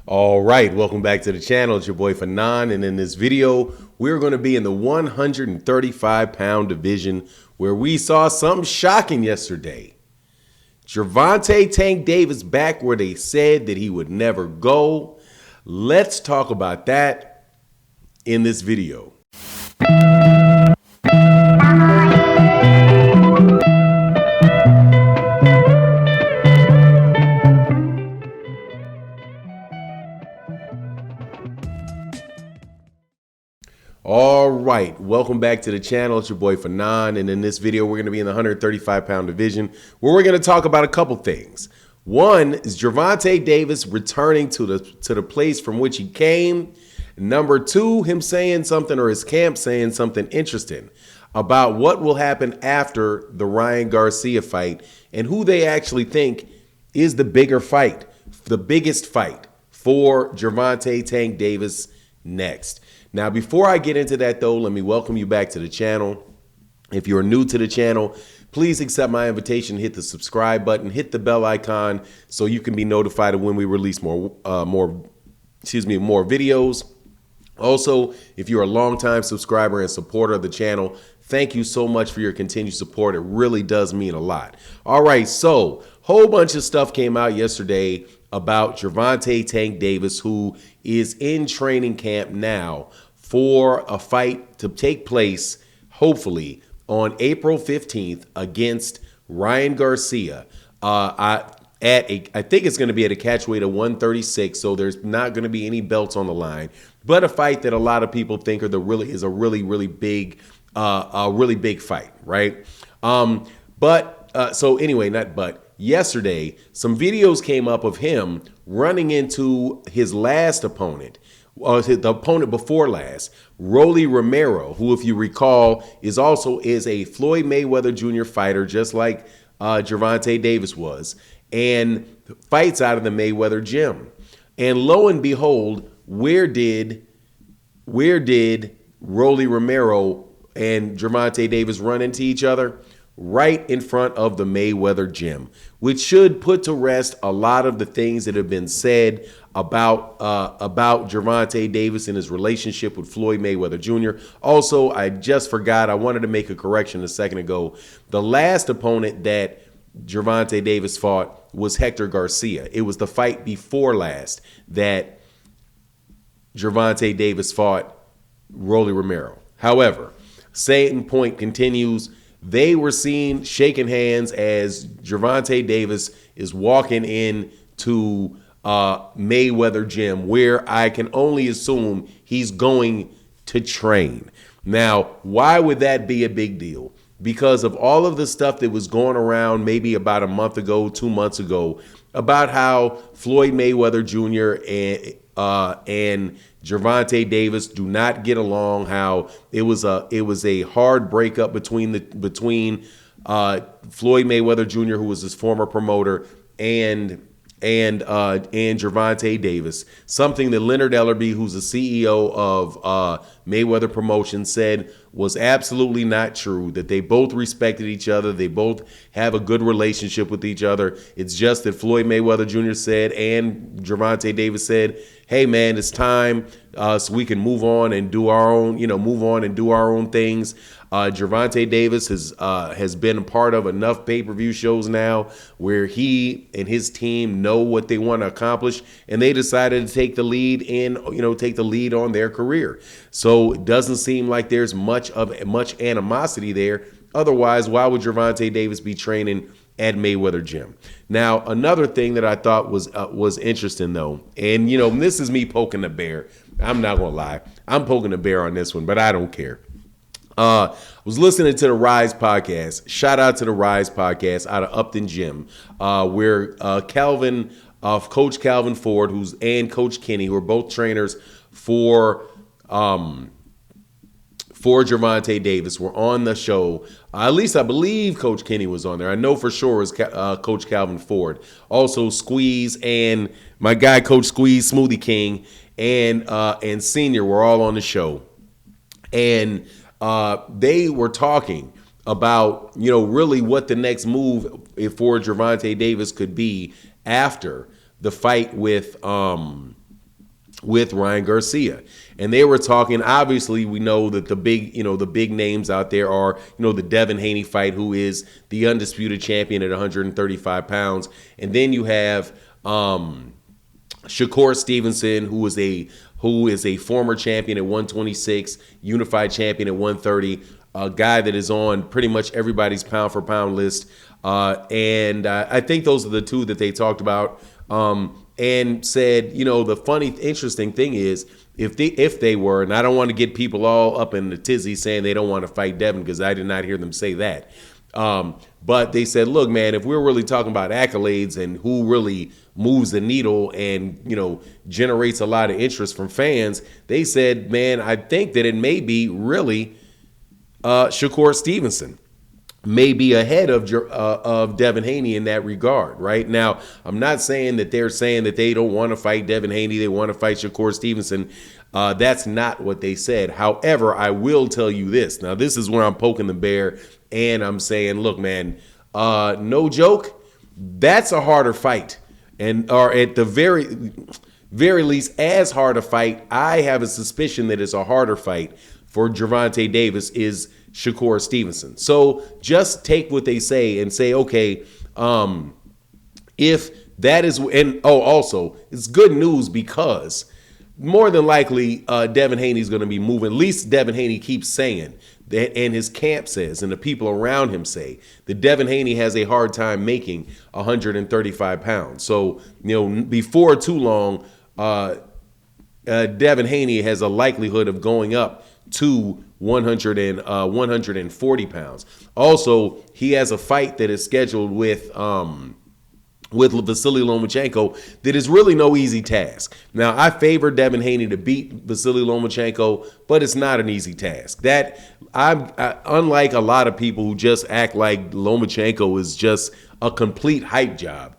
All right, welcome back to the channel. It's your boy Fanon, and in this video, we're going to be in the 135-pound division where we saw something shocking yesterday. Gervonta Tank Davis back where they said that he would never go. Let's talk about that in this video. All right, welcome back to the channel. It's your boy Fanon, and in this video, we're going to be in the 135-pound division where we're going to talk about a couple things. One is Gervonta Davis returning to the place from which he came. Number two, him saying something, or his camp saying something interesting about what will happen after the Ryan Garcia fight and who they actually think is the bigger fight, the biggest fight for Gervonta Tank Davis next. Now, before I get into that, though, let me welcome you back to the channel. If you're new to the channel, please accept my invitation, hit the subscribe button, hit the bell icon so you can be notified of when we release more videos. Also, if you're a longtime subscriber and supporter of the channel, thank you so much for your continued support. It really does mean a lot. All right, so whole bunch of stuff came out yesterday about Gervonta Tank Davis, who is in training camp now for a fight to take place, hopefully, on April 15th against Ryan Garcia. I think it's going to be at a catch weight of 136, so there's not going to be any belts on the line. But a fight that a lot of people think is a really big fight, right? Yesterday, some videos came up of him running into his last opponent, the opponent before last, Rolly Romero, who, if you recall, is a Floyd Mayweather Jr. fighter, just like Gervonta Davis was, and fights out of the Mayweather gym. And lo and behold, where did Rolly Romero and Gervonta Davis run into each other? Right in front of the Mayweather gym, which should put to rest a lot of the things that have been said about Gervonta Davis and his relationship with Floyd Mayweather Jr. Also, I just forgot, I wanted to make a correction a second ago. The last opponent that Gervonta Davis fought was Hector Garcia. It was the fight before last that Gervonta Davis fought Rolly Romero. However, same point continues. They were seen shaking hands as Gervonta Davis is walking into Mayweather gym, where I can only assume he's going to train. Now, why would that be a big deal? Because of all of the stuff that was going around maybe about a month ago, 2 months ago, about how Floyd Mayweather Jr. and Gervonta Davis do not get along, how it was a hard breakup between Floyd Mayweather Jr., who was his former promoter, and Gervonta Davis. Something that Leonard Ellerbe, who's the CEO of Mayweather Promotions, said was absolutely not true, that they both respected each other. They both have a good relationship with each other. It's just that Floyd Mayweather Jr. said, and Gervonta Davis said, hey man, it's time so we can move on and do our own, things. Gervonta Davis has been a part of enough pay-per-view shows now where he and his team know what they want to accomplish, and they decided to take the lead on their career. So it doesn't seem like there's much animosity there. Otherwise, why would Gervonta Davis be training at Mayweather gym? Now, another thing that I thought was interesting, though, and this is me poking the bear. I'm not gonna lie, I'm poking the bear on this one, but I don't care. Was listening to the Rise podcast. Shout out to the Rise podcast out of Upton Gym, where Coach Calvin Ford, and Coach Kenny, who are both trainers for Gervonta Davis, were on the show. At least I believe Coach Kenny was on there. I know for sure it was Coach Calvin Ford. Also Squeeze and my guy Coach Squeeze, Smoothie King, and Senior were all on the show. And they were talking about, really what the next move for Gervonta Davis could be after the fight with with Ryan Garcia. And they were talking, obviously we know that the big names out there are, the Devin Haney fight, who is the undisputed champion at 135 pounds. And then you have Shakur Stevenson, who is a former champion at 126, unified champion at 130, a guy that is on pretty much everybody's pound for pound list. And I think those are the two that they talked about. And said, the interesting thing is, if they were, and I don't want to get people all up in the tizzy saying they don't want to fight Devin, because I did not hear them say that. But they said, look, man, if we're really talking about accolades and who really moves the needle and, generates a lot of interest from fans, they said, man, I think that it may be really Shakur Stevenson. May be ahead of Devin Haney in that regard. Right now, I'm not saying that they're saying that they don't want to fight Devin Haney, they want to fight Shakur Stevenson. That's not what they said. However, I will tell you this. Now, this is where I'm poking the bear, and I'm saying, look, man, no joke, that's a harder fight, or at the very least, as hard a fight. I have a suspicion that it's a harder fight for Gervonta Davis is Shakur Stevenson. So just take what they say and say, okay, if that is, and also it's good news because more than likely Devin Haney is going to be moving. At least Devin Haney keeps saying that, and his camp says, and the people around him say that Devin Haney has a hard time making 135 pounds. So, before too long, Devin Haney has a likelihood of going up to 140 pounds. Also, he has a fight that is scheduled with Vasily Lomachenko that is really no easy task. Now, I favor Devin Haney to beat Vasily Lomachenko, but it's not an easy task. That unlike a lot of people who just act like Lomachenko is just a complete hype job.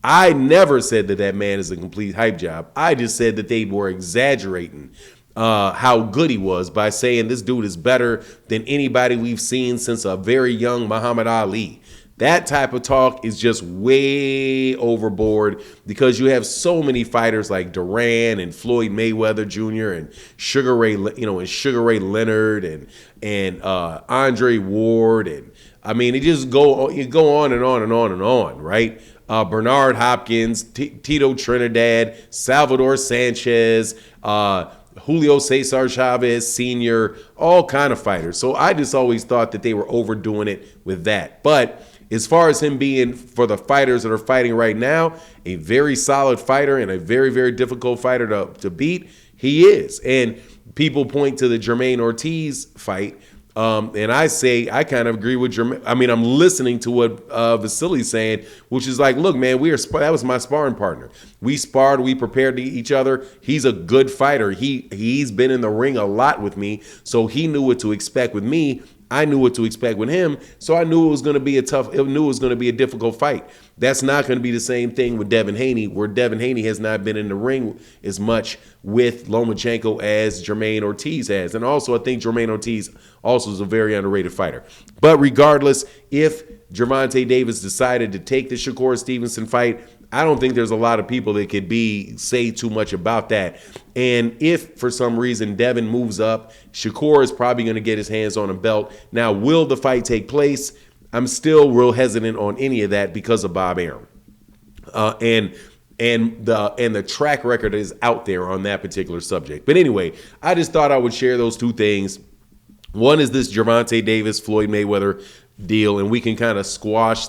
I never said that man is a complete hype job. I just said that they were exaggerating how good he was by saying this dude is better than anybody we've seen since a very young Muhammad Ali. That type of talk is just way overboard because you have so many fighters like Duran and Floyd Mayweather Jr. and Sugar Ray Leonard and Andre Ward, and I mean it just go on and on and on and on, right? Bernard Hopkins, Tito Trinidad, Salvador Sanchez, Julio Cesar Chavez Sr., all kind of fighters. So I just always thought that they were overdoing it with that. But as far as him being, for the fighters that are fighting right now, a very solid fighter and a very, very difficult fighter to beat, he is. And people point to the Jermaine Ortiz fight. And I say, I kind of agree with Jermaine. I mean, I'm listening to what Vasily's saying, which is like, look, man, that was my sparring partner. We sparred, we prepared to each other. He's a good fighter. He's been in the ring a lot with me, so he knew what to expect with me. I knew what to expect with him, so I knew it was going to be a difficult fight. That's not going to be the same thing with Devin Haney, where Devin Haney has not been in the ring as much with Lomachenko as Jermaine Ortiz has. And also, I think Jermaine Ortiz also is a very underrated fighter. But regardless, if Gervonta Davis decided to take the Shakur Stevenson fight, I don't think there's a lot of people that could say too much about that. And if for some reason Devin moves up, Shakur is probably going to get his hands on a belt. Now, will the fight take place? I'm still real hesitant on any of that because of Bob Arum. And the track record is out there on that particular subject. But anyway, I just thought I would share those two things. One is this Gervonta Davis, Floyd Mayweather deal, and we can kind of squash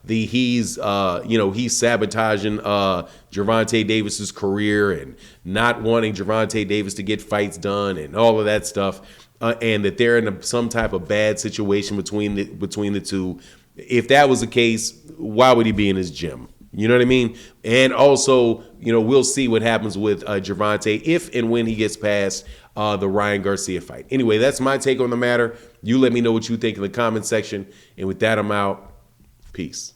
he's sabotaging Gervonta Davis's career and not wanting Gervonta Davis to get fights done and all of that stuff, and that they're in some type of bad situation between the two. If that was the case, why would he be in his gym? You know what I mean? And also, we'll see what happens with Gervonta if and when he gets past the Ryan Garcia fight. Anyway, that's my take on the matter. You let me know what you think in the comment section. And with that, I'm out. Peace.